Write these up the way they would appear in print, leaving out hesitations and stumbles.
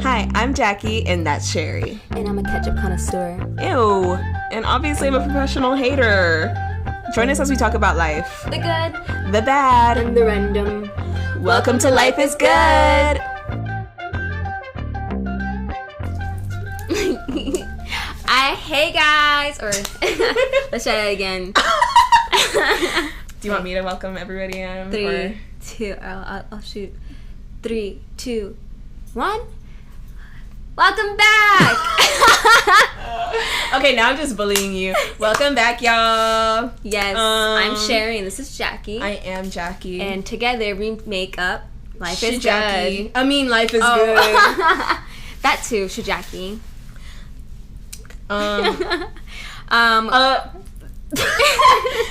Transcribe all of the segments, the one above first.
Hi, I'm Jackie, and that's Sherry. And I'm a ketchup connoisseur. Ew. And obviously I'm a professional hater. Join us as we talk about life. The good. The bad. And the random. Welcome to Life is Good. Hey guys, or let's try that again. Do you want me to welcome everybody in? 3, 2, I'll shoot. 3, 2, 1. Welcome back. Okay, now I'm just bullying you. Welcome back, y'all. Yes, I'm Sherry and this is Jackie. I am Jackie. And together we make up Life is Shijaki. Good. I mean, life is good. That too, Shijaki.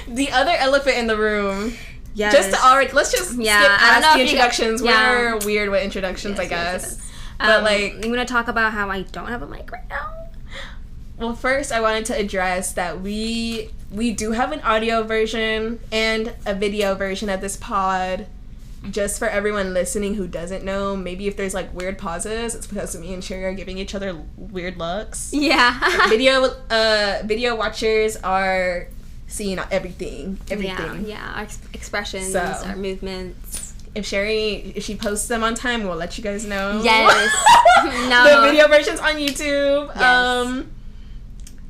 The other elephant in the room. Yes. Let's just skip past the introductions. We're weird with introductions, I guess. Yes. But I'm gonna talk about how I don't have a mic right now. Well, first I wanted to address that we do have an audio version and a video version of this pod. Just for everyone listening who doesn't know, maybe if there's like weird pauses, it's because me and Sherry are giving each other weird looks. Yeah. Video watchers are seeing everything. Yeah, our expressions, our movements. If she posts them on time, we'll let you guys know. Yes. No. The video version's on YouTube. Yes.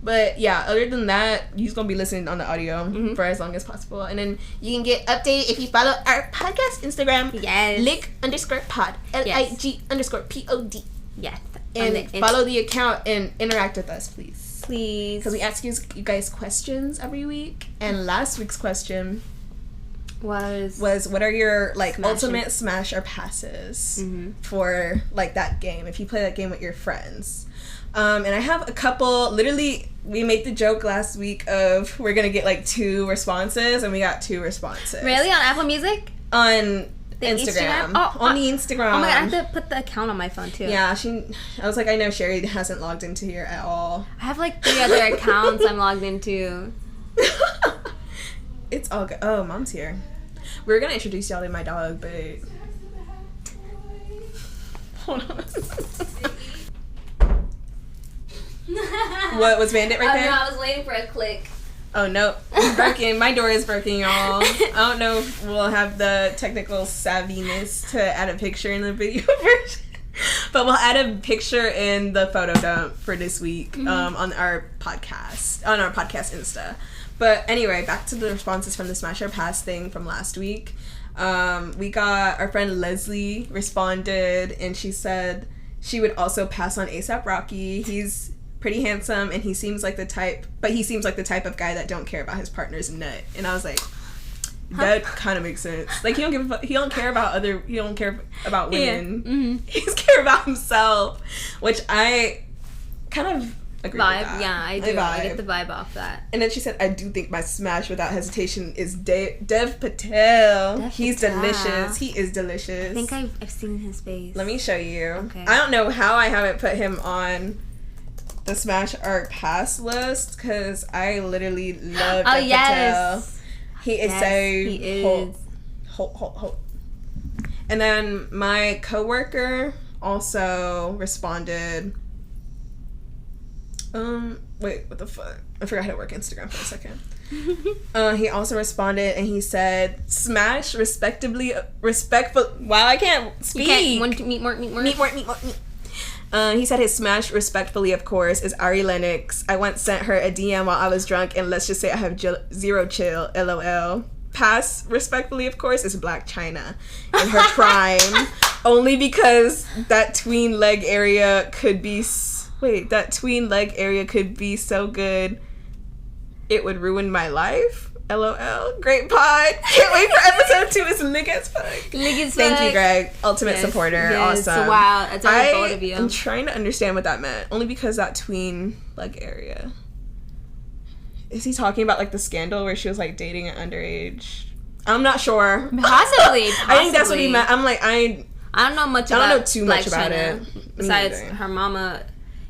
But yeah, other than that, you're just gonna be listening on the audio for as long as possible. And then you can get updated if you follow our podcast Instagram. Yes. LIG_pod. LIG_POD. Yes. And follow the account and interact with us, please. Please. Because we ask you guys questions every week. And last week's question was what are your ultimate smash or passes for like that game, if you play that game with your friends. And I have a couple. Literally, we made the joke last week of we're gonna get like 2 responses, and we got 2 responses. Really? On Apple Music? On the Instagram. On the Instagram. Oh my god, I have to put the account on my phone too. Yeah, I was like, I know Sherry hasn't logged into here at all. I have like 3 other accounts I'm logged into. It's all good. Oh, Mom's here. We were gonna introduce y'all to my dog, but hold on. What was Bandit right there? No, I was waiting for a click. Oh no, it's broken. My door is broken, y'all. I don't know if we'll have the technical savviness to add a picture in the video version, but we'll add a picture in the photo dump for this week on our podcast Insta. But anyway, back to the responses from the Smash or Pass thing from last week. We got our friend Leslie responded, and she said she would also pass on A$AP Rocky. He's pretty handsome, and he seems like the type of guy that don't care about his partner's nut. And I was like, that kind of makes sense. Like, he don't care about women. Yeah. He's care about himself, which I kind of agree with that. Yeah, I do. I get the vibe off that. And then she said, I do think my smash without hesitation is Dev Patel. He's delicious. He is delicious. I think I've seen his face. Let me show you. Okay. I don't know how I haven't put him on the Smash or Pass list, because I literally love Dev Patel. He is He is. Hold. And then my coworker also responded. Wait, what the fuck? I forgot how to work Instagram for a second. He also responded, and he said, "Smash respectful." Wow, I can't speak. You can't meet more. He said his smash respectfully, of course, is Ari Lennox. I once sent her a DM while I was drunk, and let's just say I have zero chill. LOL. Pass respectfully, of course, is Black China in her prime, only because that tween leg area could be. That tween leg area could be so good, it would ruin my life. LOL. Great pod. Can't wait for episode 2. It's lig as fuck. Thank you, Greg. Ultimate supporter. Yes. Awesome. Wow. That's very bold of you. I'm trying to understand what that meant. Only because that tween leg area. Is he talking about like the scandal where she was like dating an underage? I'm not sure. Possibly. I think that's what he meant. I'm like, I don't know much. I don't know too much about China, it. Besides her mama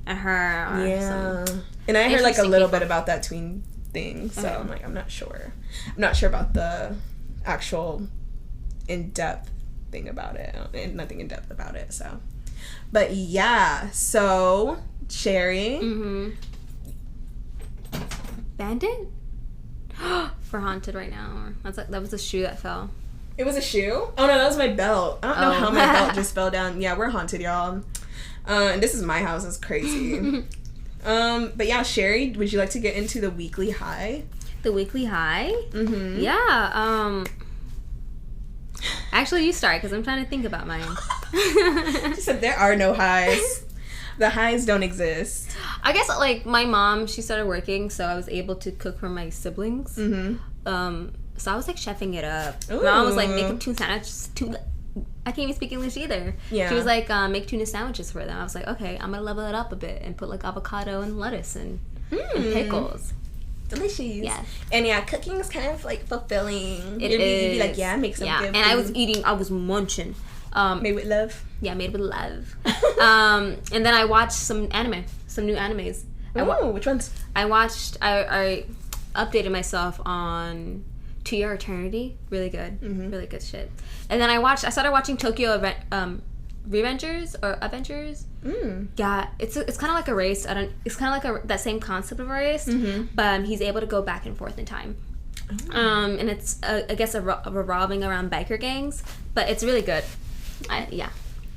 and her. Yeah. And I heard like a little bit about that tween thing, so I'm like, I'm not sure about the actual in-depth thing about it, and nothing in depth about it. So, But yeah, so Sherry. Bandit? We're haunted right now. That was a shoe that fell. It was a shoe? Oh no, that was my belt. I don't know how my belt just fell down. Yeah, we're haunted, y'all. And this is my house. It's crazy. But yeah, Sherry, would you like to get into the weekly high? The weekly high? Yeah. Actually, you start because I'm trying to think about mine. She said there are no highs. The highs don't exist. I guess like my mom, she started working, so I was able to cook for my siblings. So I was like chefing it up. Ooh. My mom was like making tuna sandwiches. I can't even speak English either. Yeah. She was like make tuna sandwiches for them. I was like, okay, I'm gonna level it up a bit and put like avocado and lettuce and pickles. Delicious. Yeah. And yeah, cooking is kind of like fulfilling. You'd be like, yeah, make some good food. And I was munching. Made with love. Yeah, made with love. And then I watched some new animes. Which ones? I updated myself on To Your Eternity. Really good. Really good shit. And then I started watching Tokyo Revengers or Avengers. Yeah, it's kind of like a race. It's kind of like that same concept of a race, but he's able to go back and forth in time. And it's I guess revolving around biker gangs, but it's really good. Yeah.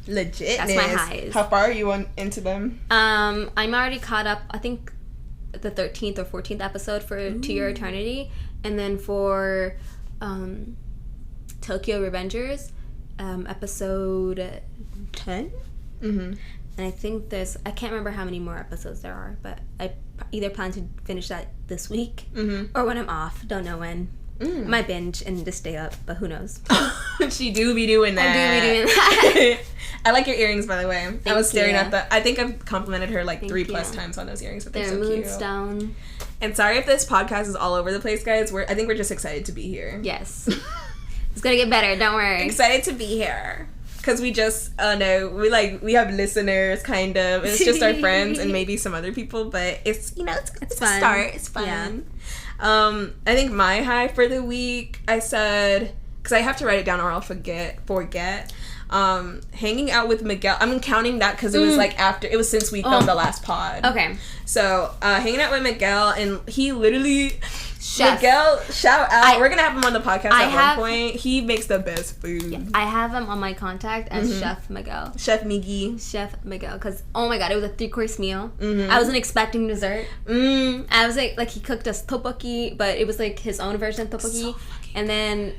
Legit. That's my highs. How far are you into them? I'm already caught up. I think the 13th or 14th episode for To Your Eternity, and then for Tokyo Revengers, episode 10. And I think I can't remember how many more episodes there are, but I either plan to finish that this week or when I'm off. Don't know when. Might binge and just stay up, but who knows? She do be doing that. I do be doing that. I like your earrings, by the way. I was staring at I think I've complimented her like 3+ times on those earrings, but they're so cute. Moonstone. And sorry if this podcast is all over the place, guys. I think we're just excited to be here. Yes. It's gonna get better, don't worry. Excited to be here. Because we just, we have listeners, kind of. It's just our friends and maybe some other people, but it's fun. A start. It's fun. Yeah. I think my high for the week, I said, because I have to write it down or I'll forget. Hanging out with Miguel. I'm counting that because it was it was since we filmed the last pod. Okay. So, hanging out with Miguel, and he literally... Miguel, shout out. We're going to have him on the podcast at one point. He makes the best food. Yeah, I have him on my contact as Chef Miguel. Chef Miggy. Chef Miguel. Because, oh my God, it was a 3-course meal. I wasn't expecting dessert. I was like he cooked us tteokbokki, but it was like his own version of tteokbokki. So and then,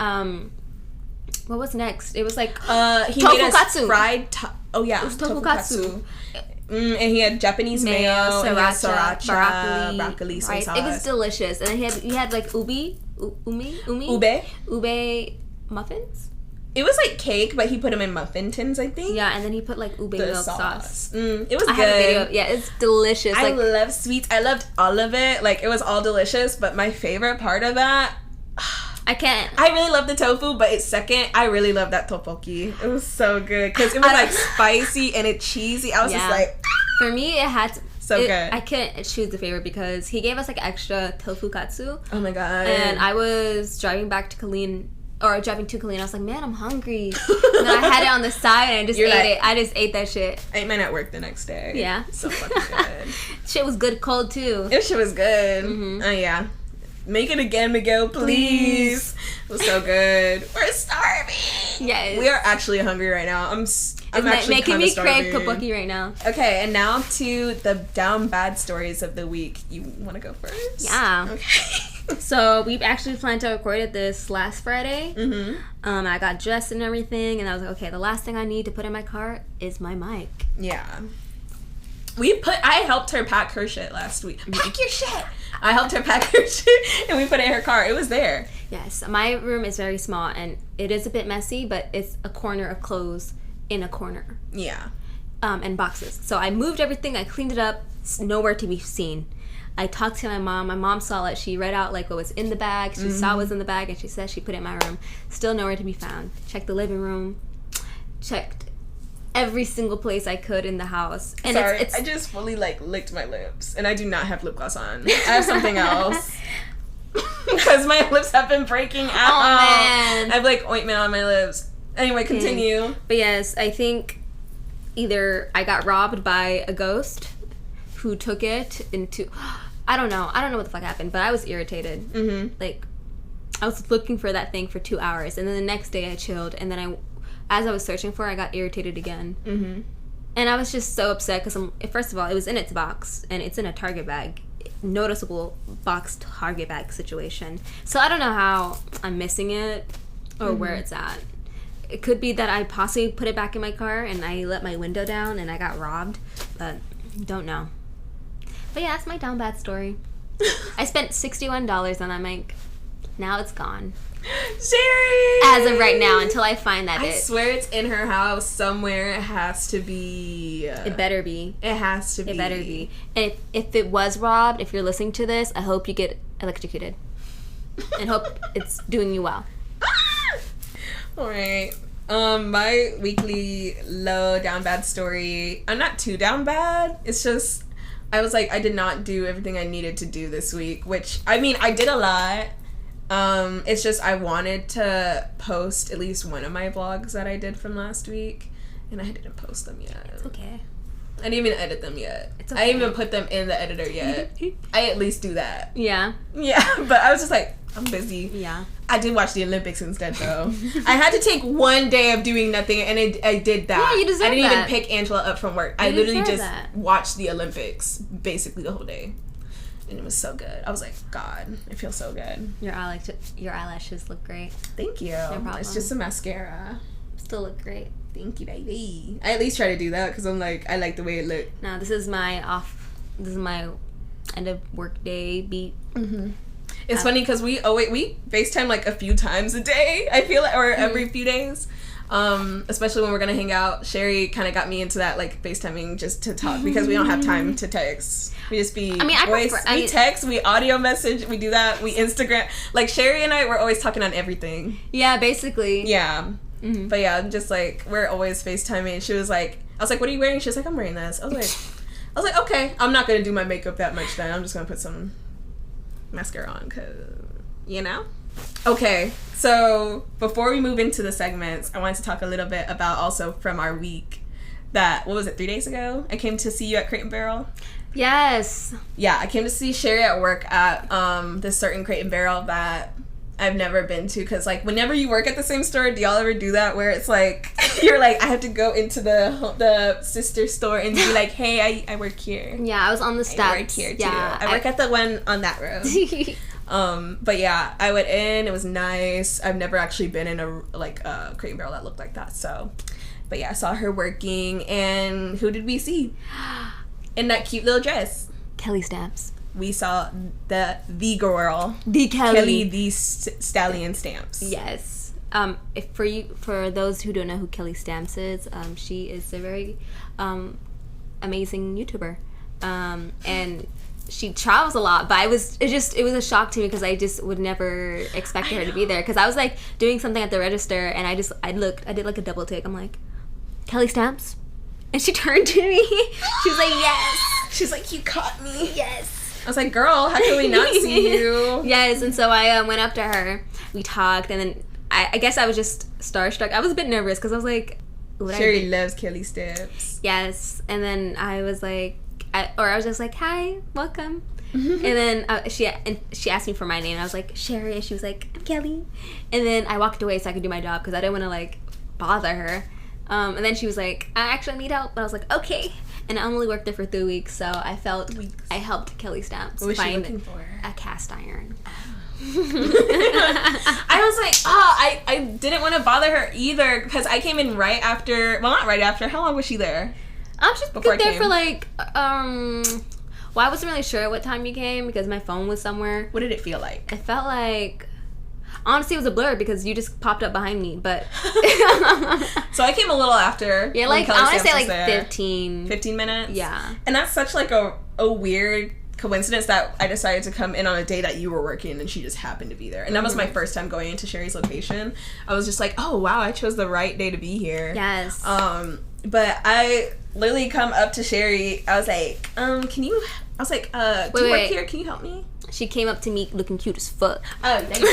what was next? It was like he made us fried it was tofu-katsu. And he had Japanese mayo, sriracha, broccoli, soy sauce. It was delicious. And then he had like ube muffins. It was like cake, but he put them in muffin tins, I think. Yeah, and then he put like ube milk sauce. It was good. Have a video. Yeah, it's delicious. I love sweets. I loved all of it. Like, it was all delicious, but my favorite part of that... I really love the tofu, but I really love that tteokbokki. It was so good because it was like spicy and it's cheesy. I was just like, for me, it had to, good. I couldn't choose the favorite because he gave us like extra tofu katsu. Oh my God! And I was driving to Killeen. I was like, man, I'm hungry. And then I had it on the side and I just ate it. I just ate that shit. I ate mine at work the next day. Yeah, so fucking good. Shit was good cold too. Shit was good. Oh yeah. Make it again, Miguel, please. It was so good. We're starving. Yes. We are actually hungry right now. I'm actually making me starving. crave tteokbokki right now. Okay, and now to the down bad stories of the week. You want to go first? Yeah. Okay. So we actually planned to record it this last Friday. I got dressed and everything, and I was like, okay, the last thing I need to put in my car is my mic. Yeah. I helped her pack her shit last week. Pack your shit. I helped her pack her shit, and we put it in her car. It was there. Yes, my room is very small, and it is a bit messy, but it's a corner of clothes in a corner. Yeah. And boxes. So I moved everything. I cleaned it up. It's nowhere to be seen. I talked to my mom. My mom saw it. She read out like what was in the bag. She saw what was in the bag, and she said she put it in my room. Still nowhere to be found. Checked the living room. Checked every single place I could in the house. And sorry, I just fully licked my lips, and I do not have lip gloss on. I have something else because my lips have been breaking out. Oh man, I have ointment on my lips. Anyway, continue. But yes, I think either I got robbed by a ghost who took it into... I don't know what the fuck happened, but I was irritated. Like, I was looking for that thing for 2 hours, and then the next day I chilled, and then as I was searching for it, I got irritated again. And I was just so upset because, first of all, it was in its box, and it's in a Target bag. Noticeable box Target bag situation. So I don't know how I'm missing it or where it's at. It could be that I possibly put it back in my car and I let my window down and I got robbed, but don't know. But yeah, that's my down bad story. I spent $61 on that mic. Now it's gone. Sherry! As of right now, until I find that I swear it's in her house somewhere. It has to be. It better be. It has to be. It better be. And if it was robbed, if you're listening to this, I hope you get electrocuted. And hope it's doing you well. Alright. My weekly low down bad story. I'm not too down bad. It's just, I was like, I did not do everything I needed to do this week, which, I mean, I did a lot. It's just I wanted to post at least one of my vlogs that I did from last week, and I didn't post them yet. It's okay. I didn't even edit them yet. It's okay. I didn't even put them in the editor yet. I at least do that. Yeah. Yeah, but I was just like, I'm busy. Yeah. I did watch the Olympics instead, though. I had to take one day of doing nothing, and I did that. Yeah, you deserve that. I didn't even pick Angela up from work. I literally just that. watched the Olympics basically the whole day. And it was so good. I was like, God, it feels so good. Your eyelashes look great. Thank you. No problem. It's just a mascara. Still look great. Thank you, baby. I at least try to do that because I'm like, I like the way it looked. No, this is my end of work day beat. It's funny because we FaceTime like a few times a day, I feel like, or every few days. Especially when we're gonna hang out. Sherry kind of got me into that, like FaceTiming just to talk because we don't have time to text. We just be we text, we audio message, we do that, we Instagram. Like Sherry and I, we're always talking on everything. Yeah, basically. Yeah. But yeah, just like we're always FaceTiming. She was like, I was like, what are you wearing? She was like, I'm wearing this. I was like, okay, I'm not gonna do my makeup that much then. I'm just gonna put some mascara on because, you know. Okay, so before we move into the segments, I wanted to talk a little bit about also from our week that, what was it, 3 days ago? I came to see you at Crate & Barrel. Yes. Yeah, I came to see Sherry at work at this certain Crate & Barrel that I've never been to, because like whenever you work at the same store, do y'all ever do that where it's like you're like, I have to go into the sister store and be like, hey, I work here. Yeah, I was on the steps. I work here too. Yeah, I work at the one on that road. But yeah, I went in, it was nice. I've never actually been in a Crate & Barrel that looked like that, so. But yeah, I saw her working, and who did we see? In that cute little dress. Kelly Stamps. We saw the girl. The Kelly. The Stallion Stamps. Yes. For those who don't know who Kelly Stamps is, she is a very amazing YouTuber. And she travels a lot, but it was a shock to me because I just would never expect her to be there, because I was like doing something at the register and I did like a double take. I'm like, Kelly Stamps? And she turned to me. She was like, yes. She's like, you caught me. Yes. I was like, girl, how can we not see you? Yes, and so I went up to her. We talked, and then I guess I was just starstruck. I was a bit nervous because I was like, Sherry loves Kelly Stamps. Yes, and then I was like, I was just like, hi, welcome. And then she asked me for my name, and I was like, Sherry, and she was like, I'm Kelly. And then I walked away so I could do my job because I didn't want to like bother her. And then she was like, I actually need help. And I was like, okay. And I only worked there for 3 weeks, so I helped Kelly Stamps find a cast iron. I was like, I didn't want to bother her either because I came in right after. Well, not right after. How long was she there? She's been there for like well, I wasn't really sure what time you came because my phone was somewhere. What did it feel like? It felt like, honestly, it was a blur because you just popped up behind me, but so I came a little after. Yeah, like I want to say like 15 minutes. Yeah. And that's such like a weird coincidence that I decided to come in on a day that you were working and she just happened to be there. And that was my first time going into Sherry's location. I was just like, oh wow, I chose the right day to be here. Yes. But I literally come up to Sherry. I was like, do you work here? Can you help me? She came up to me looking cute as fuck. Oh, thank you.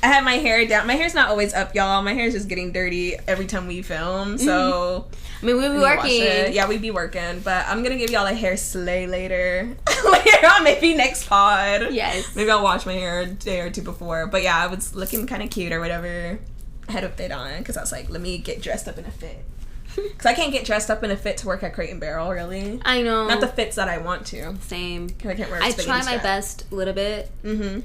I had my hair down. My hair's not always up, y'all. My hair's just getting dirty every time we film. So I mean, we be working. Yeah, we be working. But I'm gonna give y'all a hair slay later. Later on, maybe next pod. Yes. Maybe I'll wash my hair a day or two before. But yeah, I was looking kind of cute or whatever. I had a fit on because I was like, let me get dressed up in a fit. Because I can't get dressed up in a fit to work at Crate and Barrel, really. I know. Not the fits that I want to. Same. Because I can't wear a I spaghetti try strap. my best a little bit. Mm-hmm.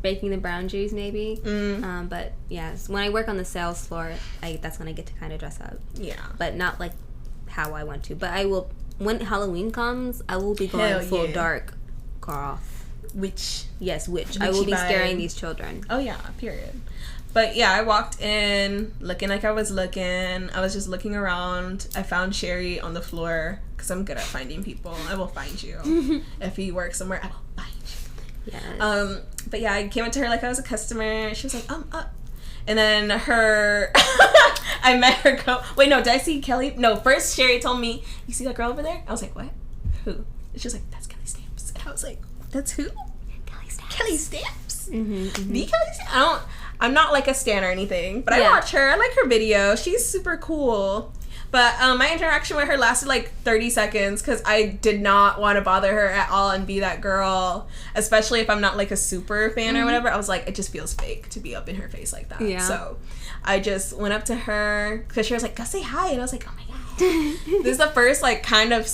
Baking the brown juice, maybe. But yeah, when I work on the sales floor, that's when I get to kind of dress up. Yeah. But not like how I want to. But I will, when Halloween comes, I will be going full dark girl. Witch. Yes, witch. I will be scaring these children. Oh yeah, period. But yeah, I walked in looking like I was looking. I was just looking around. I found Sherry on the floor because I'm good at finding people. I will find you. If you work somewhere, I will find you. Yes. But yeah, I came up to her like I was a customer. She was like, up. And then I met her wait, no, did I see Kelly? No, first Sherry told me, you see that girl over there? I was like, what? Who? And she was like, that's Kelly Stamps. And I was like, that's who? Kelly Stamps. The Kelly Stamps? I'm not like a stan or anything, but I watch her. I like her video. She's super cool. But my interaction with her lasted like 30 seconds because I did not want to bother her at all and be that girl, especially if I'm not like a super fan or whatever. I was like, it just feels fake to be up in her face like that. Yeah. So I just went up to her because she was like, go say hi. And I was like, oh my God. This is the first like kind of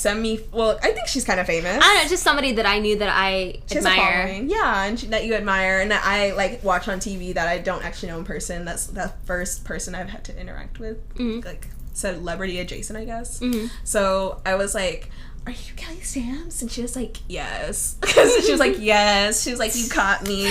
well, I think she's kind of famous. I don't know, just somebody that I knew that I she admire. Has a following. Yeah, and that you admire and that I like watch on TV that I don't actually know in person. That's the first person I've had to interact with. Like celebrity adjacent, I guess. So I was like, are you Kelly Stamps? And she was like, yes. She was like, yes. She was like, you caught me.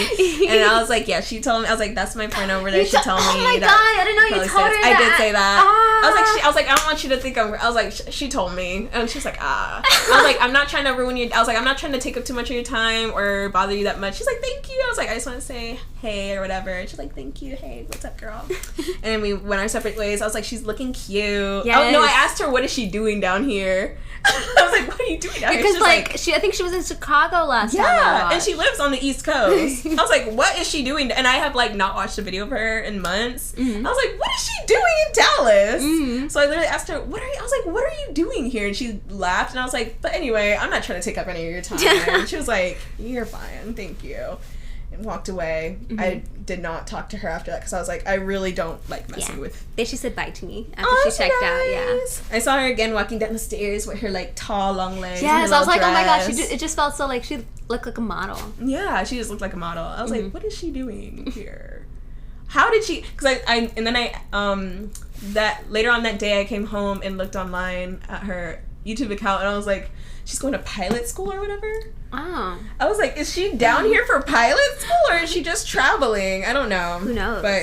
And I was like, yeah. She told me. I was like, that's my friend over there. She told me. Oh my God, I didn't know you told her that. I did say that. I was like, I don't want you to think I was like, she told me. And she was like, I was like, I'm not trying to ruin your. I was like, I'm not trying to take up too much of your time or bother you that much. She's like, thank you. I was like, I just want to say hey or whatever. And she's like, thank you. Hey, what's up, girl? And then we went our separate ways. I was like, she's looking cute. Yes. Oh no, I asked her, what is she doing down here? I was like, what are you doing down here? Because like I think she was in Chicago last time. Yeah, and she lives on the East Coast. I was like, what is she doing? And I have like not watched a video of her in months. I was like, what is she doing in Dallas? So I literally asked her, I was like, what are you doing here? And she laughed, and I was like, but anyway, I'm not trying to take up any of your time. And she was like, you're fine, thank you. And walked away. I did not talk to her after that because I was like, I really don't like messing with. Then she said bye to me after she checked out. Yeah, I saw her again walking down the stairs with her like tall, long legs. Yes, I was like, oh my God, it just felt so like she looked like a model. Yeah, she just looked like a model. I was like, what is she doing here? How did she? Because that later on that day I came home and looked online at her YouTube account and I was like, she's going to pilot school or whatever. Oh. I was like, is she down here for pilot school or is she just traveling? I don't know. Who knows? But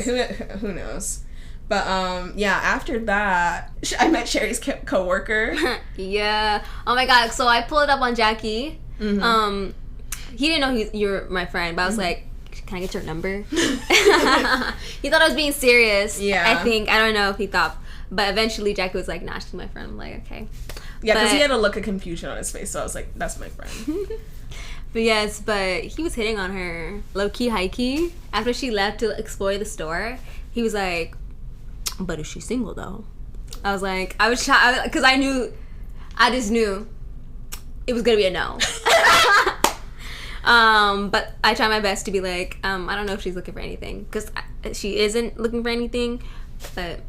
who knows? But yeah, after that, I met Sherry's coworker. Yeah. Oh my God. So I pulled it up on Jackie. He didn't know you're my friend, but I was like, can I get your number? He thought I was being serious. Yeah. I think. I don't know if he thought. But eventually Jackie was like, nah, she's my friend. I'm like, okay. Yeah, because he had a look of confusion on his face, so I was like, that's my friend. But yes, but he was hitting on her. Low-key, high-key. After she left to explore the store, he was like, but is she single, though? I was like, I was shocked, because I just knew it was going to be a no. But I try my best to be like, I don't know if she's looking for anything, because she isn't looking for anything, but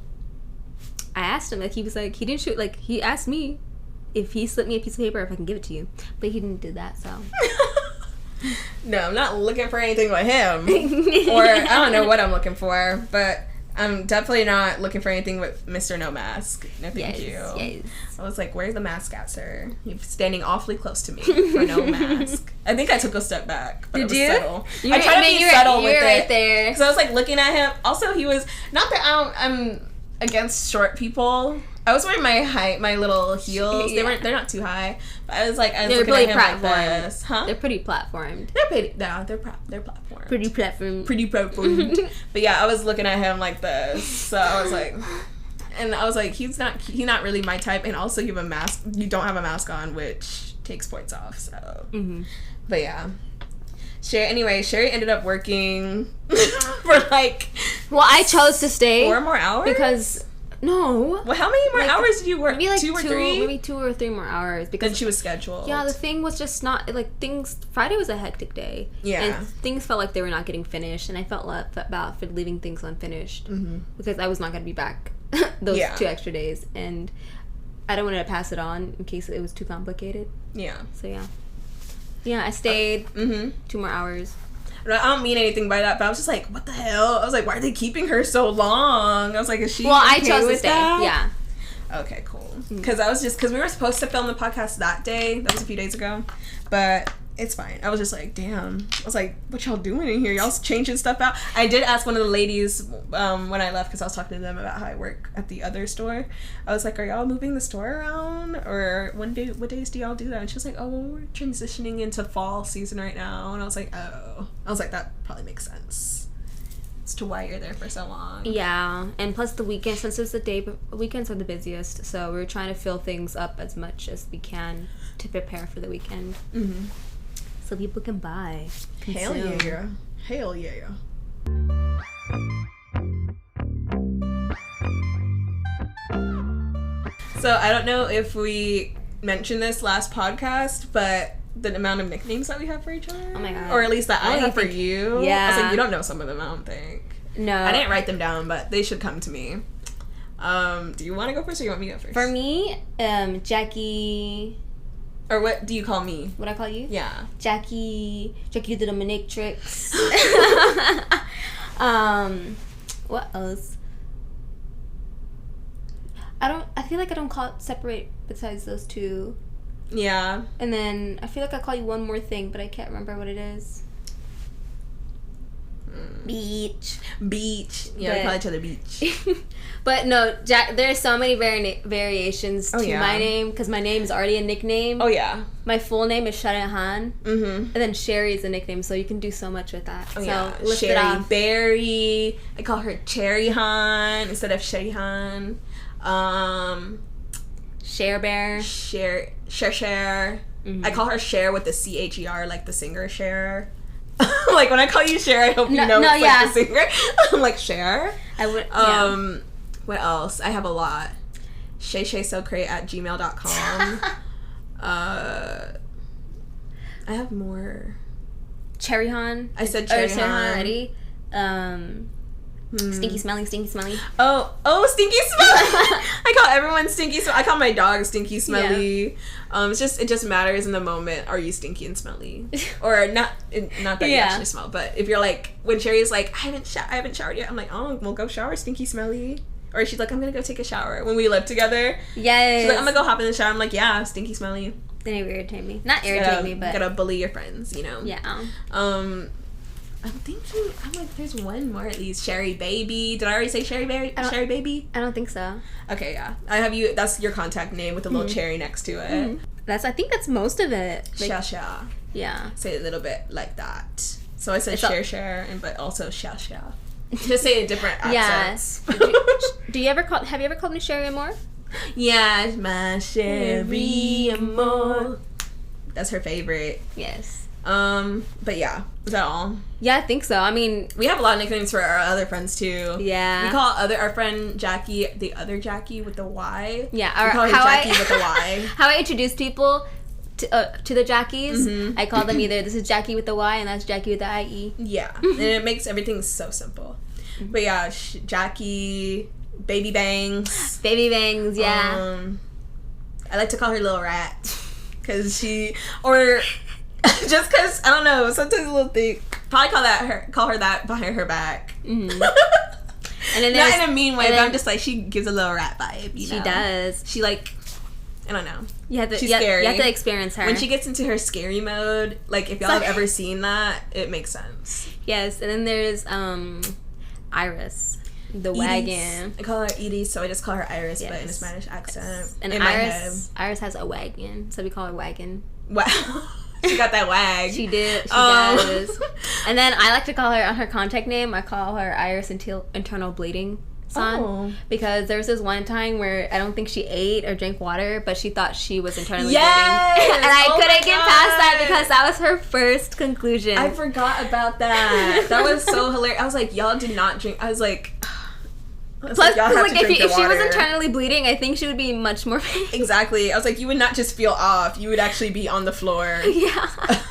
I asked him, like, he was like, he didn't shoot, like, he asked me if he slipped me a piece of paper if I can give it to you, but he didn't do that, so. No, I'm not looking for anything with him, or I don't know what I'm looking for, but I'm definitely not looking for anything with Mr. No Mask. No, thank you. Yes. I was like, where's the mask at, sir? You're standing awfully close to me for no mask. I think I took a step back, but Did it was you? subtle. I tried to be subtle with it. Right there. Because I was like looking at him. Also, he was, not that I'm against short people. I was wearing my little heels. Yeah. They're not too high. But I was looking really at him like this. Huh? They're pretty platformed. They're platformed. Pretty platformed. Pretty platformed. But yeah, I was looking at him like this. So I was like, and I was like, he's not really my type. And also, you have a mask. You don't have a mask on, which takes points off. So, but yeah. Sherry ended up working for like. Well, I chose to stay 4 more hours because no. Well, how many more hours did you work? Maybe like 2 or 3. Maybe 2 or 3 more hours because then she was scheduled. Yeah, the thing was just not like things. Friday was a hectic day. Yeah, and things felt like they were not getting finished, and I felt bad for leaving things unfinished because I was not going to be back those 2 extra days, and I don't want to pass it on in case it was too complicated. Yeah. So yeah, I stayed 2 more hours. I don't mean anything by that, but I was just like, what the hell? I was like, why are they keeping her so long? I was like, is she I chose to stay. That? Yeah. Okay, cool. Because we were supposed to film the podcast that day. That was a few days ago. But it's fine. I was just like, damn. I was like, what y'all doing in here? Y'all changing stuff out? I did ask one of the ladies when I left, because I was talking to them about how I work at the other store. I was like, are y'all moving the store around? Or what days do y'all do that? And she was like, oh, well, we're transitioning into fall season right now. And I was like, oh. I was like, that probably makes sense as to why you're there for so long. Yeah, and plus the weekend, since it's the day, weekends are the busiest, so we're trying to fill things up as much as we can to prepare for the weekend. So people can buy. Hell yeah. Hell yeah. So I don't know if we mentioned this last podcast, but the amount of nicknames that we have for each other. Oh my god. Or at least that I have for you. Yeah. I was like, you don't know some of them, I don't think. No. I didn't write them down, but they should come to me. Do you want to go first or you want me to go first? For me, Jackie... Or what do you call me? What I call you? Yeah. Jackie the Dominatrix. What else? I feel like I don't separate besides those 2. Yeah. And then I feel like I call you one more thing, but I can't remember what it is. Beach. Yeah, we call each other Beach. But no, there's so many variations to my name, because my name is already a nickname. Oh, yeah. My full name is Sharahan. And then Sherry is a nickname, so you can do so much with that. Oh, so yeah. lift Sherry it off. Berry. I call her Cherry Han instead of Sherry Han. Cher Bear. Cher. I call her Cher with the CHER, like the singer Cher. Like when I call you Cher, I hope you know it's like the singer. I'm like Cher. I would. What else? I have a lot. shaysocrate@gmail.com. I have more. Cherry Han. I said Cherry Han already. Stinky smelly. Oh, Stinky Smelly. I call everyone Stinky Smelly. I call my dog Stinky Smelly. Yeah. It just matters in the moment. Are you stinky and smelly? Or not that you actually smell, but if you're like, when Sherry's like, I haven't showered yet, I'm like, oh, well, go shower, Stinky Smelly. Or she's like, I'm gonna go take a shower. When we live together, yes. She's like, I'm gonna go hop in the shower. I'm like, yeah, Stinky Smelly. Then you irritate me. Not irritate me, but gotta bully your friends, you know. Yeah. I'm like, there's one more at least. Sherry Baby. Did I already say Sherry Baby? Sherry Baby? I don't think so. Okay, yeah. I have you. That's your contact name with a little cherry next to it. I think that's most of it. Like, Sha. Yeah. Say it a little bit like that. So I said share, but also Sha. Just say it in different accents. Yeah. Have you ever called me Sherry Amore? Yes, my Sherry Amore. That's her favorite. Yes. But yeah, is that all? Yeah, I think so. I mean, we have a lot of nicknames for our other friends too. Yeah, we call our friend Jackie the other Jackie with the Y. Yeah, we call her Jackie with the Y. How I introduce people to the Jackies, I call them either this is Jackie with the Y and that's Jackie with the IE. Yeah, and it makes everything so simple. But yeah, Jackie, Baby Bangs. Yeah. I like to call her Little Rat because just because, I don't know, sometimes a little thing. Probably call her that behind her back. And then not in a mean way, but I'm just like, she gives a little rat vibe, you know? She does. She like, I don't know. She's scary. You have to experience her. When she gets into her scary mode, like if y'all have ever seen that, it makes sense. Yes, and then there's Iris. The wagon. I call her Edie, so I just call her Iris, but in a Spanish accent. And in Iris has a wagon, so we call her Wagon. Wow. She got that wag. She did. She does. And then I like to call her, on her contact name, I call her Iris Internal Bleeding. San, because there was this one time where I don't think she ate or drank water, but she thought she was internally bleeding. And I couldn't get past that because that was her first conclusion. I forgot about that. That was so hilarious. I was like, y'all did not drink. I was like... Plus, like if she was internally bleeding, I think she would be much more pain. Exactly. I was like, you would not just feel off. You would actually be on the floor. Yeah.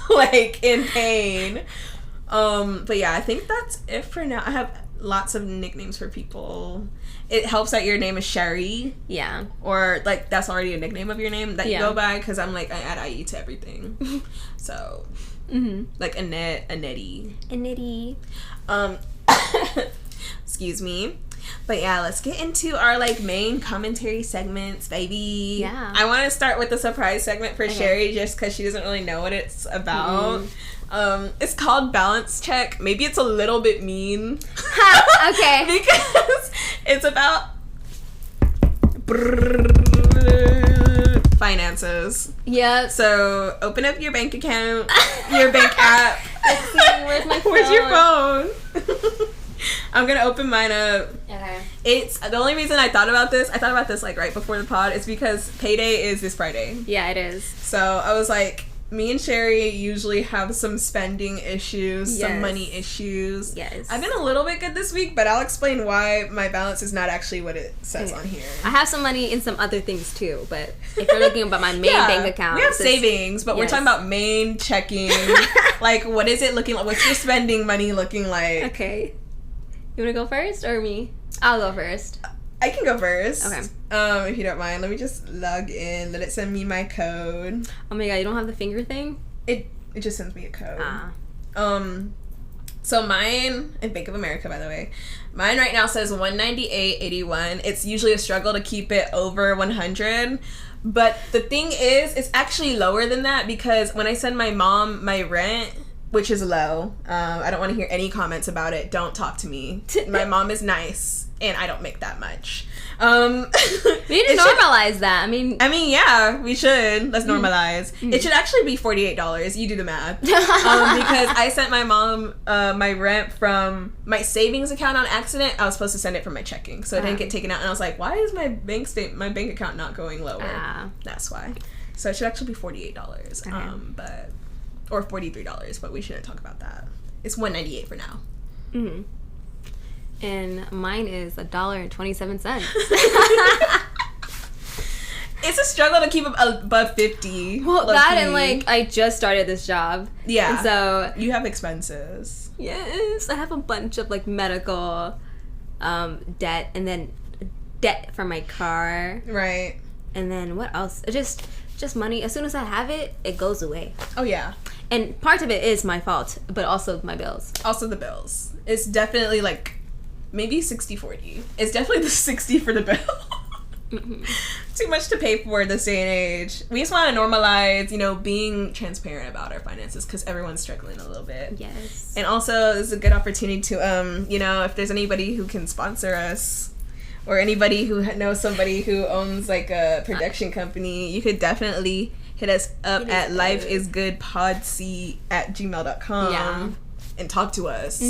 Like, in pain. But yeah, I think that's it for now. I have lots of nicknames for people. It helps that your name is Sherry. Yeah. Or, like, that's already a nickname of your name that you go by, because I'm like, I add IE to everything. So, like, Annette, Annetty. Annetty. Excuse me. But yeah, let's get into our like main commentary segments, baby. Yeah. I want to start with the surprise segment for Sherry just because she doesn't really know what it's about. It's called Balance Check. Maybe it's a little bit mean. Okay. Because it's about finances. Yeah. So open up your bank account, your bank app. Let's see, where's my phone? Where's your phone? I'm gonna open mine up. Okay. It's the only reason I thought about this like right before the pod is because payday is this Friday. Yeah, it is. So I was like, me and Sherry usually have some spending issues, some money issues. Yes. I've been a little bit good this week, but I'll explain why my balance is not actually what it says on here. I have some money in some other things too, but if you're looking about my main bank account, we have savings, but we're talking about main checking. Like, what is it looking like? What's your spending money looking like? Okay. You want to go first or me? I'll go first. I can go first. Okay. If you don't mind, let me just log in. Let it send me my code. Oh my god, you don't have the finger thing? It just sends me a code. So mine, in Bank of America, by the way, mine right now says 198.81. It's usually a struggle to keep it over 100. But the thing is, it's actually lower than that because when I send my mom my rent, which is low. I don't want to hear any comments about it. Don't talk to me. My mom is nice, and I don't make that much. We need to normalize that. I mean, yeah, we should. Let's normalize. It should actually be $48. You do the math. Because I sent my mom my rent from my savings account on accident. I was supposed to send it from my checking, so it didn't get taken out. And I was like, why is my bank account not going lower? That's why. So it should actually be $48. But. Or $43, but we shouldn't talk about that. It's $198 for now. And mine is $1.27. It's a struggle to keep above 50. Well, that and like I just started this job. Yeah. And so you have expenses. Yes, I have a bunch of like medical debt, and then debt for my car. Right. And then what else? Just money. As soon as I have it, it goes away. Oh yeah. And part of it is my fault, but also my bills. Also the bills. It's definitely like maybe 60-40. It's definitely the 60 for the bill. Too much to pay for this day and age. We just want to normalize, being transparent about our finances because everyone's struggling a little bit. Yes. And also, this is a good opportunity to, if there's anybody who can sponsor us or anybody who knows somebody who owns like a production company, you could definitely hit us up at lifeisgoodpodc@gmail.com and talk to us.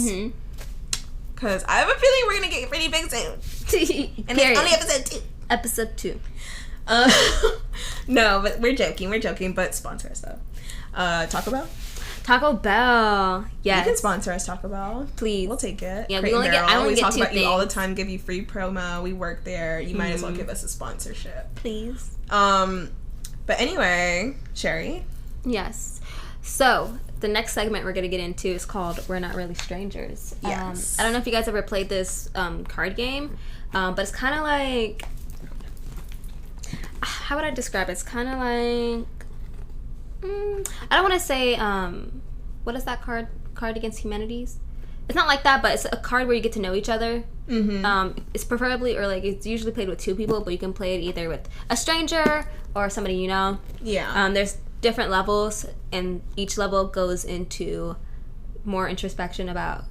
Because I have a feeling we're going to get pretty big soon. And it's only episode 2. Episode 2. No, but we're joking, but sponsor us though. Taco Bell? Taco Bell. Yes. You can sponsor us, Taco Bell. Please. We'll take it. Yeah, I only get talk 2 about things. you all the time, give you free promo. We work there. You might as well give us a sponsorship. Please. But anyway, Sherry? Yes. So, the next segment we're going to get into is called We're Not Really Strangers. Yes. I don't know if you guys ever played this card game, but it's kind of like... How would I describe it? It's kind of like... I don't want to say... what is that card? Card Against Humanities? It's not like that, but it's a card where you get to know each other. It's preferably, or like it's usually played with 2 people, but you can play it either with a stranger or somebody you know. Yeah. There's different levels, and each level goes into more introspection about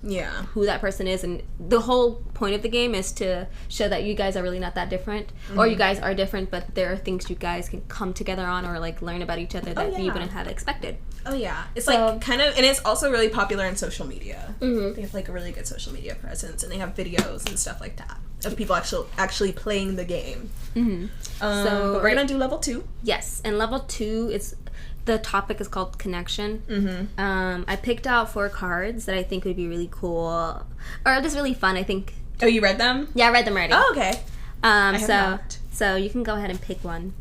who that person is, and the whole point of the game is to show that you guys are really not that different, or you guys are different, but there are things you guys can come together on or like learn about each other that you wouldn't have expected. Oh yeah, it's like kind of, and it's also really popular on social media. They have like a really good social media presence, and they have videos and stuff like that. of people actually playing the game. So but we're gonna do level 2. Yes, and level 2 is the topic is called connection. I picked out 4 cards that I think would be really cool or just really fun. I think. Oh, you read them? Yeah, I read them already. Oh, okay. I have so not. so you can go ahead and pick one.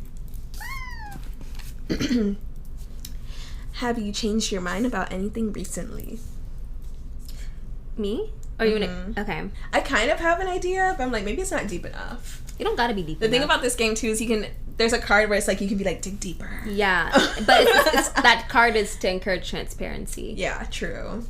Have you changed your mind about anything recently? Me? Or you wanna? Okay. I kind of have an idea, but I'm like, maybe it's not deep enough. You don't gotta be deep. The thing about this game too is there's a card where it's like you can be like, dig deeper. Yeah, but it's that card is to encourage transparency. Yeah, true.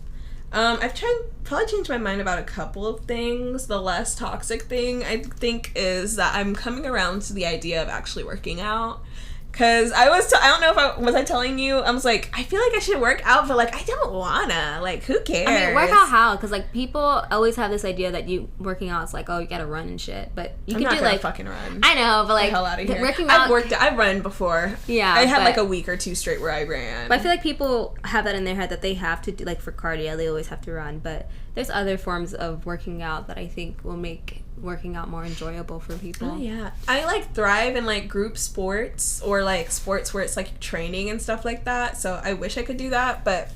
I've probably changed my mind about a couple of things. The less toxic thing, I think, is that I'm coming around to the idea of actually working out. Because I don't know if was I telling you, I was like, I feel like I should work out, but like, I don't wanna. Like, who cares? I mean, work out how? Because like, people always have this idea that you working out is like, oh, you gotta run and shit. But you I'm can not do gonna like fucking run. I know, but like, the hell out of here. Working out. I've run before. Yeah, I had like a week or 2 straight where I ran. But I feel like people have that in their head that they have to do, like for cardio, they always have to run. But there's other forms of working out that I think will make working out more enjoyable for people. Oh yeah, I like thrive in like group sports or like sports where it's like training and stuff like that. So I wish I could do that, but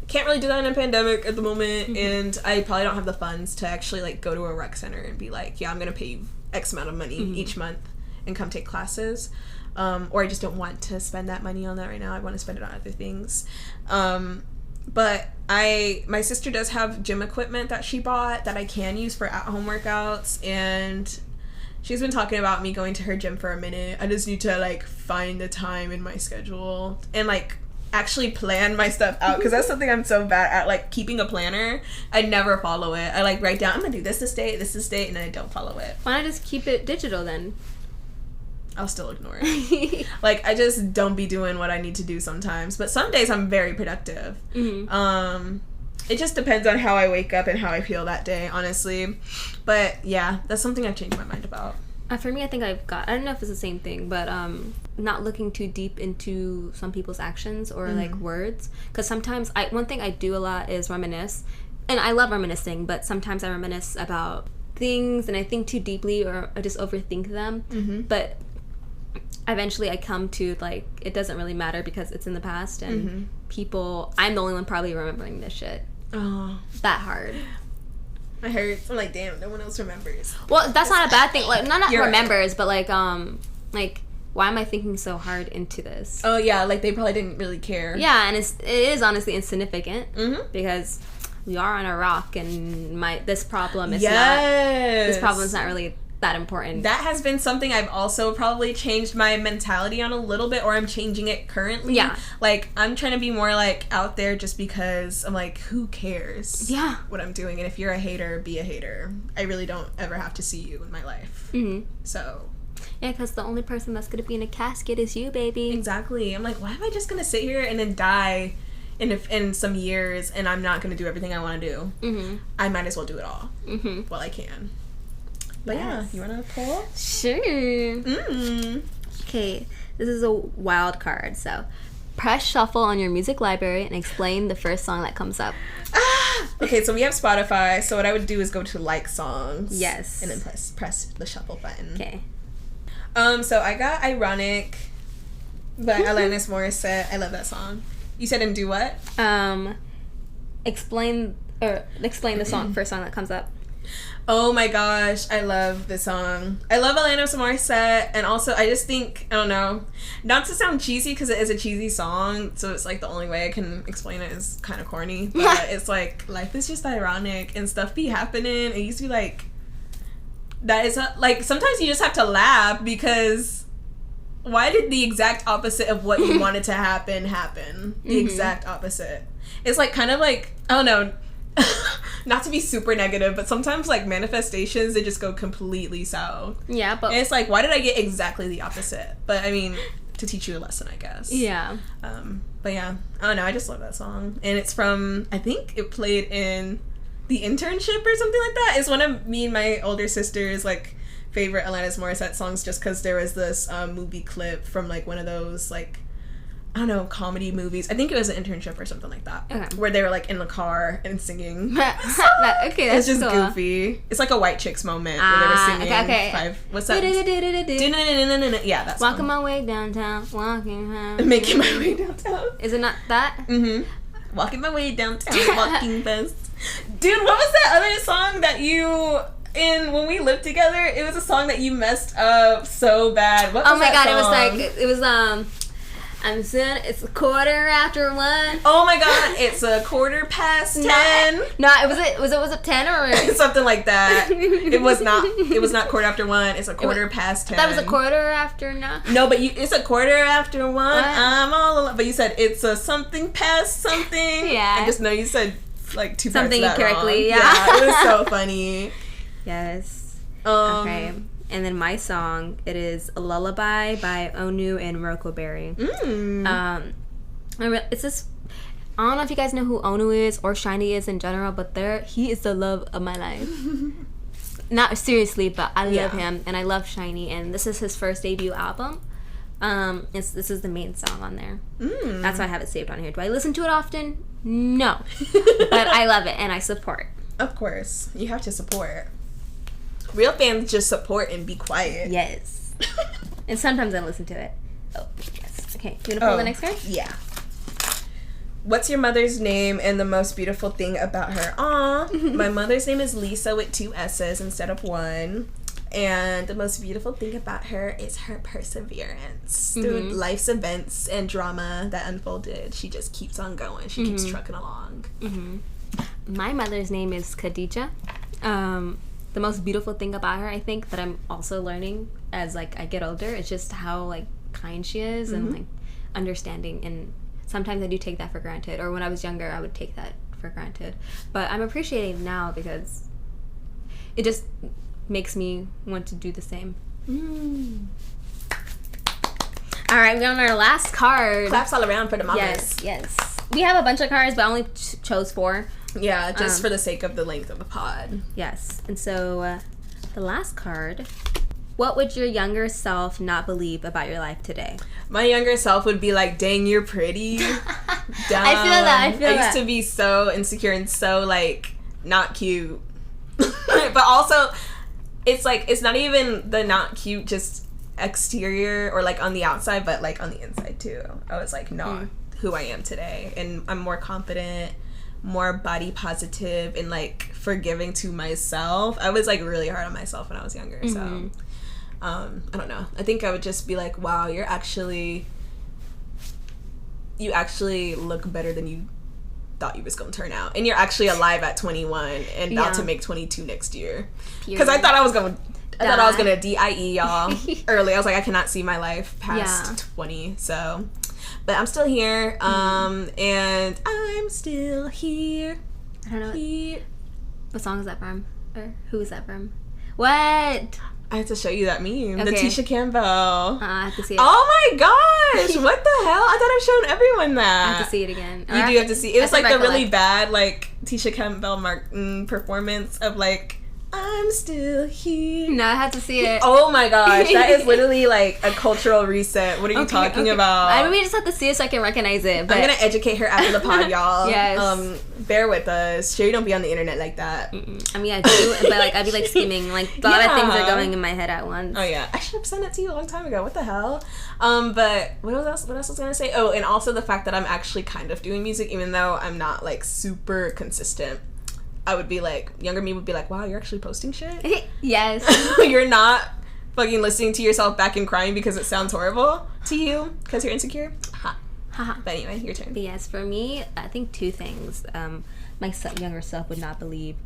I can't really do that in a pandemic at the moment. And I probably don't have the funds to actually like go to a rec center and be like, yeah, I'm gonna pay you X amount of money each month and come take classes. Or I just don't want to spend that money on that right now. I want to spend it on other things. But my sister does have gym equipment that she bought that I can use for at-home workouts, and she's been talking about me going to her gym for a minute. I just need to like find the time in my schedule and like actually plan my stuff out, because that's something I'm so bad at, like keeping a planner. I never follow it. I like write down, I'm gonna do this date, and then I don't follow it. Why not just keep it digital then? I'll still ignore it. Like, I just don't be doing what I need to do sometimes. But some days I'm very productive. It just depends on how I wake up and how I feel that day, honestly. But, yeah, that's something I've changed my mind about. For me, I think I don't know if it's the same thing, but not looking too deep into some people's actions or, like, words. Because sometimes, one thing I do a lot is reminisce. And I love reminiscing, but sometimes I reminisce about things and I think too deeply or I just overthink them. But eventually I come to like it doesn't really matter because it's in the past and I'm the only one probably remembering this shit that hard. I heard. I'm like, damn, no one else remembers. Well, that's not a bad thing. Like, not remembers, right. But like why am I thinking so hard into this? Oh yeah, like they probably didn't really care. Yeah, and it is honestly insignificant because we are on a rock and this problem is not really that important. That has been something I've also probably changed my mentality on a little bit, or I'm changing it currently. Yeah. Like, I'm trying to be more, like, out there just because I'm like, who cares what I'm doing? And if you're a hater, be a hater. I really don't ever have to see you in my life. So. Yeah, because the only person that's going to be in a casket is you, baby. Exactly. I'm like, why am I just going to sit here and then die in some years and I'm not going to do everything I want to do? I might as well do it all while I can. But yeah, you want to pull? Sure. Okay, this is a wild card. So, press shuffle on your music library and explain the first song that comes up. Okay, so we have Spotify. So what I would do is go to like songs. Yes. And then press the shuffle button. Okay. So I got Ironic by Alanis Morissette. I love that song. You said and do what? Explain the song, first song that comes up. Oh my gosh, I love this song. I love Alanis Morissette, and also I just think, I don't know, not to sound cheesy because it is a cheesy song, so it's like the only way I can explain it is kind of corny, but it's like, life is just ironic and stuff be happening. It used to be like, that is like, sometimes you just have to laugh because why did the exact opposite of what you wanted to happen? The exact opposite. It's like kind of like, I don't know, not to be super negative, but sometimes like manifestations, they just go completely south. Yeah, but and it's like, why did I get exactly the opposite? But I mean, to teach you a lesson, I guess. Yeah. But yeah, I don't know, I just love that song, and it's from, I think it played in The Internship or something like that. It's one of me and my older sister's like favorite Alanis Morissette songs, just because there was this movie clip from like one of those like I don't know, comedy movies. I think it was an internship or something like that. Okay. Where they were like in the car and singing. Okay, that's It's just cool. goofy. It's like a White Chicks moment where they were singing. Okay. What's that? Yeah, that's Walking my way downtown, walking home. Making my way downtown. Is it not that? Mm-hmm. Walking my way downtown, walking fast. Dude, what was that other song that you... when we lived together, it was a song that you messed up so bad. What was my that god, song? it was I'm saying it's 1:15. Oh my god, it's 10:15. No, was it 10 or something like that. It was not 1:15. It's 10:15. That was 1:15 No, but it's 1:15. What? I'm all alone. But you said it's a something past something. Yeah. I just know you said like two something parts of that incorrectly. wrong. Yeah. It was so funny. Yes. Okay. And then my song, it is a Lullaby by Onu and Morocco Berry. It's this. I don't know if you guys know who Onu is or Shiny is in general, but he is the love of my life. Not seriously, but I love him and I love Shiny, and this is his first debut album. This is the main song on there. That's why I have it saved on here. Do I listen to it often? No, but I love it and I support. Of course, you have to support. Real fans just support and be quiet. Yes. And sometimes I listen to it. Oh, yes. Okay, do you want to pull the next card? Yeah. What's your mother's name and the most beautiful thing about her? Aw, my mother's name is Lisa with 2 S's instead of 1. And the most beautiful thing about her is her perseverance. Through life's events and drama that unfolded, she just keeps on going. She keeps trucking along. My mother's name is Khadija. The most beautiful thing about her, I think, that I'm also learning as like I get older, is just how like kind she is and like understanding. And sometimes I do take that for granted, or when I was younger I would take that for granted, but I'm appreciating it now because it just makes me want to do the same. All right, we're on our last card. Claps all around for the mamas. Yes. We have a bunch of cards, but I only chose 4. Yeah, just for the sake of the length of the pod. Yes. And so the last card, what would your younger self not believe about your life today? My younger self would be like, dang, you're pretty. Dumb. I feel that. I used to be so insecure and so like not cute. But also it's like, it's not even the not cute just exterior or like on the outside, but like on the inside too. I was like not who I am today, and I'm more confident, more body positive, and like forgiving to myself. I was like really hard on myself when I was younger. So I don't know, I think I would just be like, wow, you actually look better than you thought you was gonna turn out, and you're actually alive at 21 and about to make 22 next year. Because I thought I was gonna DIE y'all early. I was like, I cannot see my life past 20. So but I'm still here, and I'm still here. I don't know. Here. What song is that from? Or who is that from? What? I have to show you that meme. Okay. The Tisha Campbell. I have to see it. Oh my gosh! What the hell? I thought I've shown everyone that. I have to see it again. You do have to see. It was like the really bad like Tisha Campbell performance of like, I'm still here. No, I have to see it. Oh my gosh, that is literally like a cultural reset. What are you talking about? I mean, we just have to see it so I can recognize it. But I'm gonna educate her after the pod, y'all. Yes. Bear with us. Sure, you don't be on the internet like that. I mean, I do, but like I'd be like skimming. Like a lot of things are going in my head at once. Oh yeah, I should have sent it to you a long time ago. What the hell? But what else was I gonna say? Oh, and also the fact that I'm actually kind of doing music, even though I'm not like super consistent. I would be like, younger me would be like, wow, you're actually posting shit? Yes. You're not fucking listening to yourself back and crying because it sounds horrible to you because you're insecure? Ha. But anyway, your turn. But yes, for me, I think 2 things my younger self would not believe.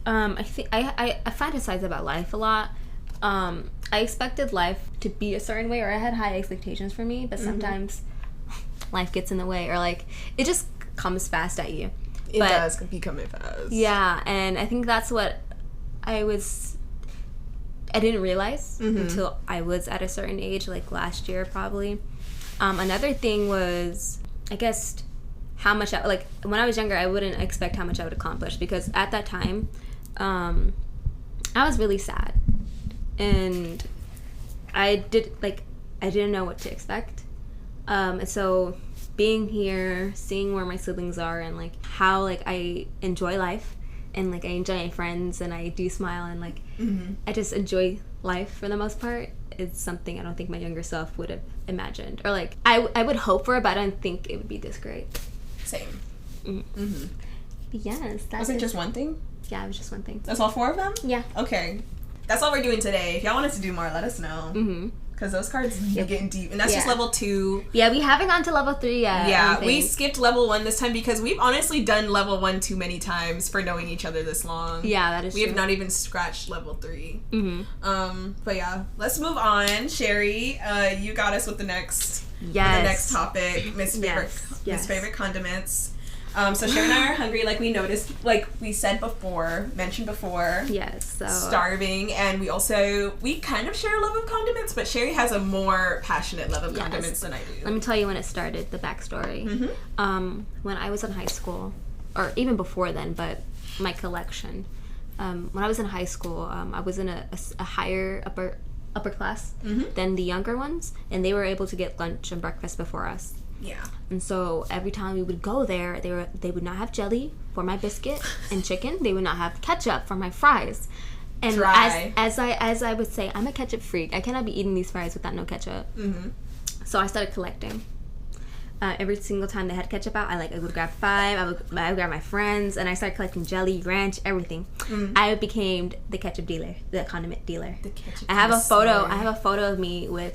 I think I fantasize about life a lot. I expected life to be a certain way, or I had high expectations for me, but sometimes life gets in the way, or like it just comes fast at you. It does be coming fast. Yeah, and I think that's what I didn't realize until I was at a certain age, like last year probably. Another thing was, I guess, how much like when I was younger, I wouldn't expect how much I would accomplish, because at that time I was really sad, and I didn't know what to expect, and so being here, seeing where my siblings are, and like how like I enjoy life, and like I enjoy my friends, and I do smile, and like I just enjoy life for the most part. It's something I don't think my younger self would have imagined, or like I would hope for it, but I don't think it would be this great. Same. Yes, that was it just one thing? Yeah, it was just one thing. That's all 4 of them? Yeah. Okay. That's all we're doing today. If y'all want us to do more, let us know. Because those cards are getting deep. And that's just level 2. Yeah, we haven't gone to level 3 yet. Yeah, we skipped level 1 this time because we've honestly done level 1 too many times for knowing each other this long. Yeah, that is true. We have not even scratched level 3. But yeah, let's move on. Sherry, you got us with the next topic, Miss Favorite Condiments. So Sherry and I are hungry, like we noticed, like we mentioned before. Yes. So starving, and we kind of share a love of condiments, but Sherry has a more passionate love of condiments than I do. Let me tell you when it started, the backstory. When I was in high school, or even before then, but my collection. When I was in high school, I was in a higher upper class than the younger ones, and they were able to get lunch and breakfast before us. Yeah. And so every time we would go there, they would not have jelly for my biscuit and chicken. They would not have ketchup for my fries. And as I would say, I'm a ketchup freak. I cannot be eating these fries without no ketchup. So I started collecting. Every single time they had ketchup out, I would grab 5. I would grab my friends, and I started collecting jelly, ranch, everything. I became the ketchup dealer, the condiment dealer. I have a photo of me with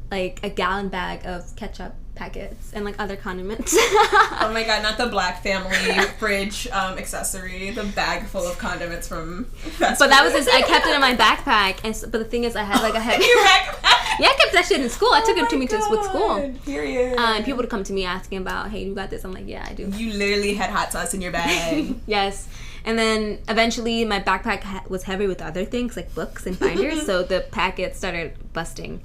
like a gallon bag of ketchup packets and like other condiments. Oh my god, not the Black Family fridge accessory, the bag full of condiments from fast But that was I kept it in my backpack, but the thing is I had like a heavy your backpack? Yeah, I kept that shit in school. I took it to me with school. Period. And people would come to me asking about, hey, you got this? I'm like, yeah, I do. You literally had hot sauce in your bag. Yes. And then eventually my backpack was heavy with other things like books and binders, so the packets started busting.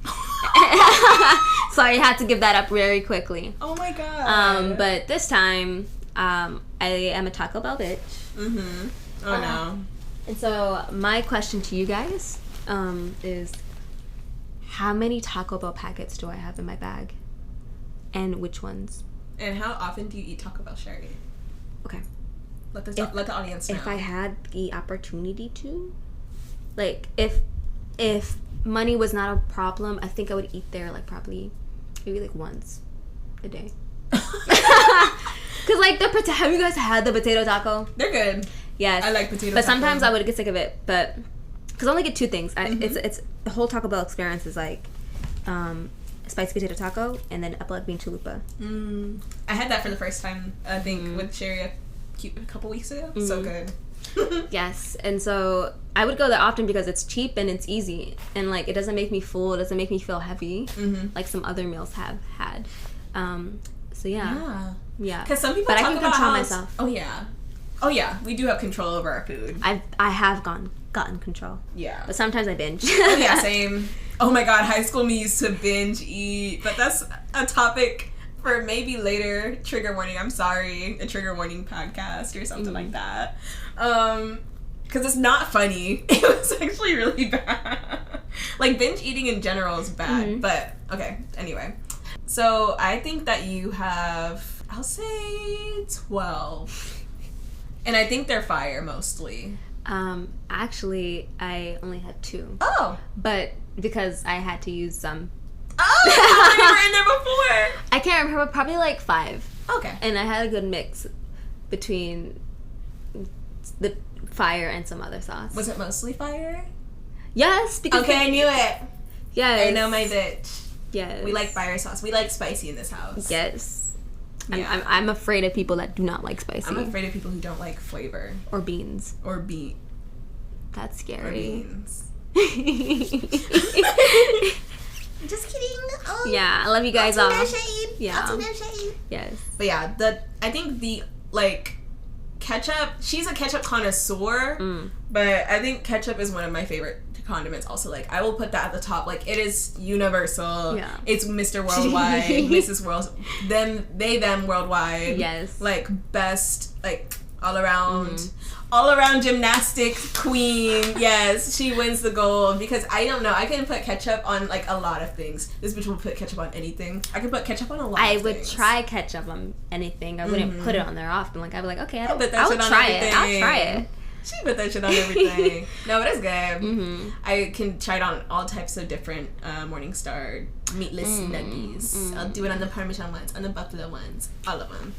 So I had to give that up very quickly. Oh my god. But this time, I am a Taco Bell bitch. Oh no. And so my question to you guys is, how many Taco Bell packets do I have in my bag? And which ones? And how often do you eat Taco Bell, Sherry? Okay. Let the audience know. If I had the opportunity to, like, if money was not a problem, I think I would eat there like probably maybe like once a day. Cause like have you guys had the potato taco? They're good. Yes, I like potato. But sometimes I would get sick of it. But cause I only get 2 things. It's the whole Taco Bell experience is like spicy potato taco and then a black bean chalupa. I had that for the first time I think with Sherry a couple weeks ago. So good. Yes, and so I would go there often because it's cheap and it's easy, and like it doesn't make me full, it doesn't make me feel heavy like some other meals have had. So yeah. Because some people talk I can about control myself. Oh yeah, we do have control over our food. I have gotten control. Yeah, but sometimes I binge. Oh yeah, same. Oh my god, high school me used to binge eat, but that's a topic for maybe later. Trigger warning, I'm sorry, a trigger warning podcast or something like that. Because it's not funny. It was actually really bad. Like binge eating in general is bad, but okay, anyway. So I think that you have, I'll say 12. And I think they're fire mostly. Actually, I only had 2. Oh. But because I had to use some. Oh, how many were in there before? I can't remember, probably like 5. Okay. And I had a good mix between the fire and some other sauce. Was it mostly fire? Yes, because okay, I knew it. Yes. I know my bitch. Yes. We like fire sauce. We like spicy in this house. Yes. Yeah. I'm afraid of people that do not like spicy. I'm afraid of people who don't like flavor. Or beans. Or beet. That's scary. Or beans. Just kidding. Oh, yeah, I love you guys all. Yeah. Yes. But yeah, I think the like ketchup. She's a ketchup connoisseur, but I think ketchup is one of my favorite condiments. Also, like I will put that at the top. Like it is universal. Yeah. It's Mr. Worldwide, Mrs. World, them worldwide. Yes. Like best. Like all around gymnastic queen. Yes, she wins the gold because I don't know. I can put ketchup on like a lot of things. This bitch will put ketchup on anything. I can put ketchup on a lot. I of would things. try ketchup on anything. I wouldn't put it on there often. Like I'd be like, okay, I would on try everything. it. I'll try it. She put that shit on everything. No, it is good. I can try it on all types of different Morningstar meatless nuggies. I'll do it on the Parmesan ones, on the buffalo ones, all of them.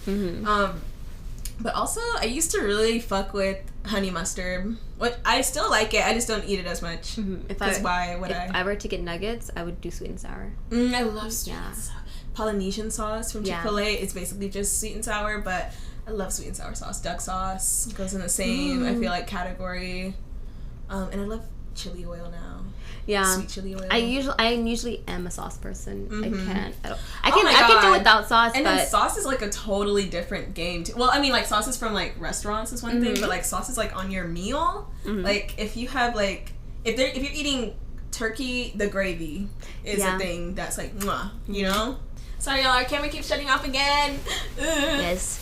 But also, I used to really fuck with honey mustard. Which I still like it. I just don't eat it as much. If I were to get nuggets, I would do sweet and sour. I love sweet and sour. Polynesian sauce from Chick-fil-A. It's basically just sweet and sour, but I love sweet and sour sauce. Duck sauce goes in the same, I feel like, category. And I love chili oil now. Yeah. Sweet chili oil. I usually am a sauce person. I can do without sauce, and but then sauce is like a totally different game too. Well, I mean, like sauces from like restaurants is one thing, but like sauces like on your meal, like if you have like if you're eating turkey, the gravy is a thing that's like mwah, you know. Sorry, y'all. Our camera keeps shutting off again. Yes.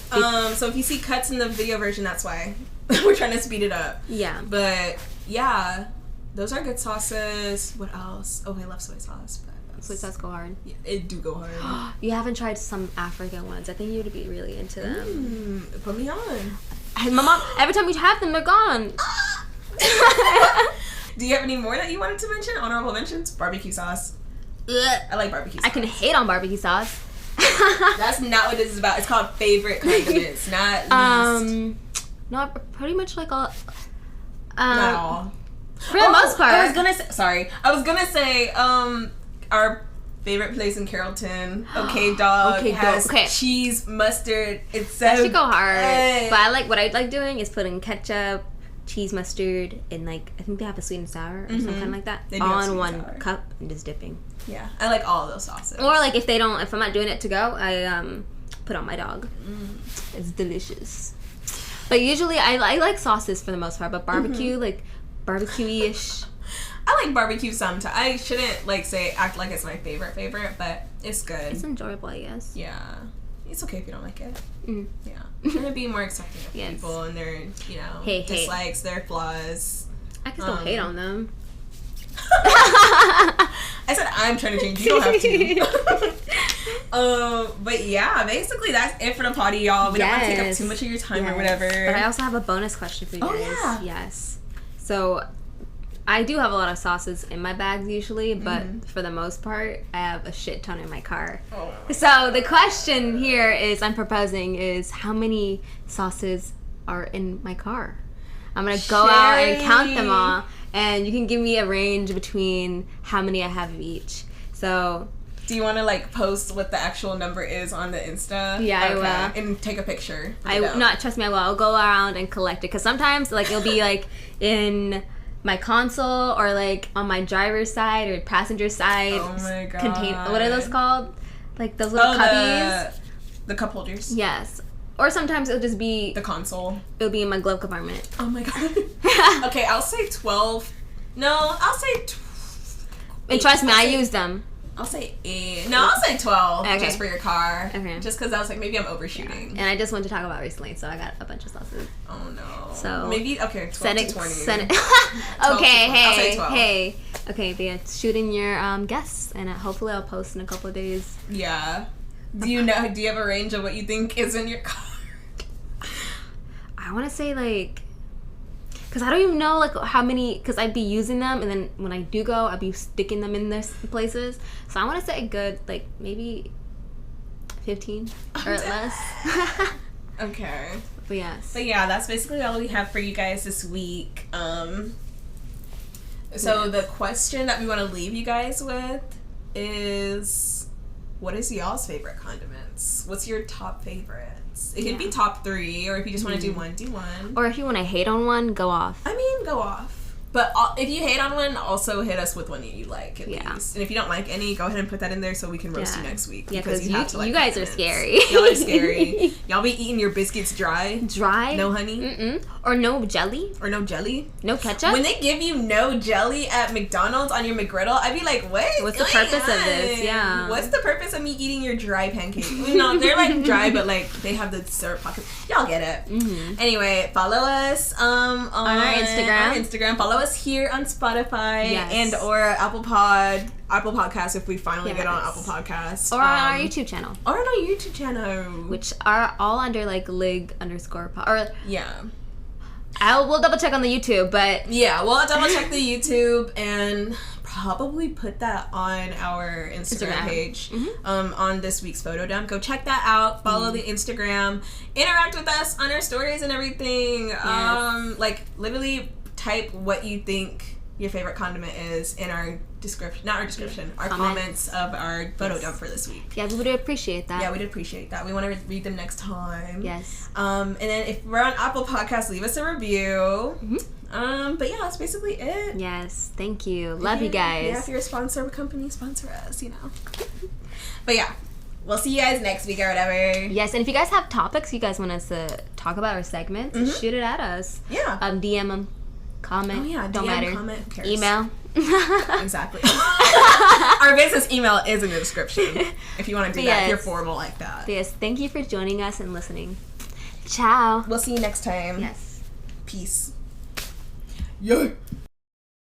So if you see cuts in the video version, that's why we're trying to speed it up. Yeah. But yeah, those are good sauces. What else? Oh, I love soy sauce. But soy sauce go hard. Yeah, it do go hard. You haven't tried some African ones. I think you would be really into them. Put me on. And my mom, every time we have them, they're gone. Do you have any more that you wanted to mention? Honorable mentions? Barbecue sauce. I like barbecue sauce. I can hate on barbecue sauce. That's not what this is about. It's called favorite condiments, not least. No, pretty much like all. Not all. For the most part. I was gonna say, our favorite place in Carrollton, OK Dog, has cheese, mustard. It's so that should go hard. good. But what I like doing is putting ketchup, cheese, mustard, and like I think they have a sweet and sour or something like that all in one cup and just dipping. Yeah, I like all of those sauces. Or like if I'm not doing it to go, I put on my dog. It's delicious. But usually I like sauces for the most part, but barbecue like barbecue-ish. I like barbecue sometimes. I shouldn't act like it's my favorite, but it's good. It's enjoyable, I guess. Yeah. It's okay if you don't like it. Yeah. I'm trying to be more accepting of people and their, dislikes, their flaws. I can still hate on them. I said I'm trying to change. You don't have to. But yeah, basically that's it for the potty, y'all. We don't want to take up too much of your time or whatever. But I also have a bonus question for you guys. Oh, yeah. Yes. So I do have a lot of sauces in my bags usually, but for the most part, I have a shit ton in my car. Oh. So the question here I'm proposing is how many sauces are in my car? I'm going to go out and count them all, and you can give me a range between how many I have of each. So do you want to post what the actual number is on the Insta? Yeah, I will. And take a picture. Trust me, I will. I'll go around and collect it because sometimes it'll be in my console or on my driver's side or passenger side. Oh my god. What are those called? Those little cubbies. The cup holders. Yes. Or sometimes it'll just be the console. It'll be in my glove compartment. Oh my god. Okay, I'll say 12. No, I'll say. And trust me, I use them. I'll say 8. No, I'll say 12 just for your car. Okay. Just because I was maybe I'm overshooting. Yeah. And I just wanted to talk about recently, so I got a bunch of sauces. Oh no. So maybe 12 to 20. Okay, I'll say 12. Hey. Okay, but yeah, shoot in your guests, and hopefully I'll post in a couple of days. Yeah. Do you have a range of what you think is in your car? I want to say because I don't even know how many, because I'd be using them, and then when I do go, I'd be sticking them in this places. So I want to say a good maybe 15 or less. Okay. But yes. But yeah, that's basically all we have for you guys this week. So the question that we want to leave you guys with is, what is y'all's favorite condiments? What's your top favorites? It could be top 3, or if you just want to do one, do one. Or if you want to hate on one, go off. I mean, go off. But if you hate on one, also hit us with one you like at least. And if you don't like any, go ahead and put that in there so we can roast you next week. Yeah, because you guys are scary. Y'all are scary. Y'all be eating your biscuits dry. Dry? No honey? Mm-mm. Or no jelly? Or no jelly? No ketchup? When they give you no jelly at McDonald's on your McGriddle, I'd be like, what's the purpose of this? Yeah. What's the purpose of me eating your dry pancakes? No, they're like dry, but like they have the syrup pockets. Y'all get it. Mm-hmm. Anyway, follow us on our Instagram. Follow us here on Spotify and or Apple Podcasts if we finally get on Apple Podcasts. Or on our YouTube channel. Which are all under like LIG _ or we'll double check on the YouTube, but we'll double check the YouTube and probably put that on our Instagram page on this week's photo dump. Go check that out. Follow the Instagram. Interact with us on our stories and everything. Yes. Like literally type what you think your favorite condiment is in our description, not our description, our comments of our photo dump for this week. Yeah, we would appreciate that. Yeah, we'd appreciate that. We want to read them next time. Yes. And then if we're on Apple Podcasts, leave us a review. But yeah, that's basically it. Yes, thank you. Love you guys. Yeah, if you're a sponsor of a company, sponsor us, you know. But yeah, we'll see you guys next week or whatever. Yes, and if you guys have topics you guys want us to talk about or segments, shoot it at us. Yeah. DM them. Comment. Oh yeah, don't DM, matter. Comment, who cares? Email. Exactly. Our business email is in the description if you want to do that, if you're formal like that. But yes, thank you for joining us and listening. Ciao. We'll see you next time. Yes. Peace. Yo.